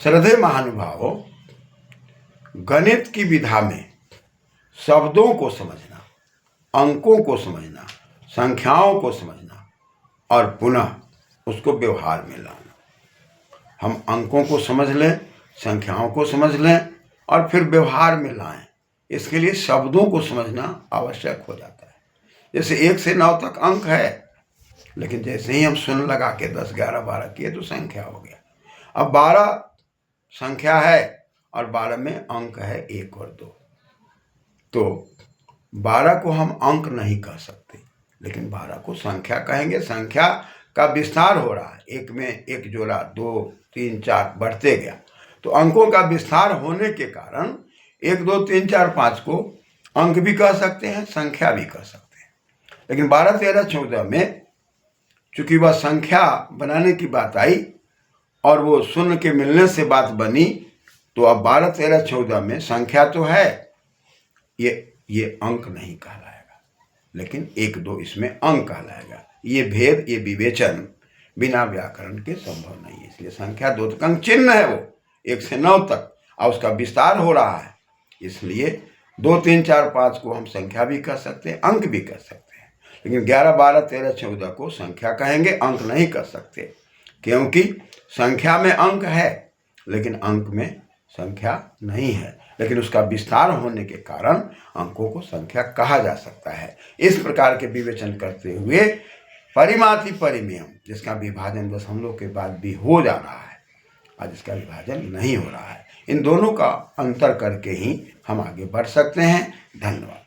श्रद्धेय महानुभावों, गणित की विधा में शब्दों को समझना, अंकों को समझना, संख्याओं को समझना और पुनः उसको व्यवहार में लाना। हम अंकों को समझ लें, संख्याओं को समझ लें और फिर व्यवहार में लाएं। इसके लिए शब्दों को समझना आवश्यक हो जाता है। जैसे 1 से 9 तक अंक है, लेकिन जैसे ही हम शून्य लगा के 10, 11, 12 किए तो संख्या हो गया। अब 12 संख्या है और 12 में अंक है 1 और 2, तो 12 को हम अंक नहीं कह सकते, लेकिन 12 को संख्या कहेंगे। संख्या का विस्तार हो रहा है, 1 में 1 जोड़ा, 2, 3, 4 बढ़ते गया, तो अंकों का विस्तार होने के कारण 1, 2, 3, 4, 5 को अंक भी कह सकते हैं, संख्या भी कह सकते हैं। लेकिन 12, 13, 14 में चूंकि वह संख्या बनाने की बात आई और वो शून्य के मिलने से बात बनी, तो अब 12, 13, 14 में संख्या तो है, ये अंक नहीं कहलाएगा, लेकिन 1, 2 इसमें अंक कहलाएगा। ये भेद, ये विवेचन बिना व्याकरण के संभव नहीं है। इसलिए संख्या 2 तक अंक चिन्ह है, वो 1 से 9 तक, और उसका विस्तार हो रहा है। इसलिए 2, 3, 4, 5 को हम संख्या भी कह सकते हैं, अंक भी कह सकते हैं, लेकिन 11, 12, 13, 14 को संख्या कहेंगे, अंक नहीं कह सकते, क्योंकि संख्या में अंक है लेकिन अंक में संख्या नहीं है। लेकिन उसका विस्तार होने के कारण अंकों को संख्या कहा जा सकता है। इस प्रकार के विवेचन करते हुए परिमाति परिमेयम, जिसका विभाजन दशमलव के बाद भी हो जा रहा है, आज इसका विभाजन नहीं हो रहा है, इन दोनों का अंतर करके ही हम आगे बढ़ सकते हैं। धन्यवाद।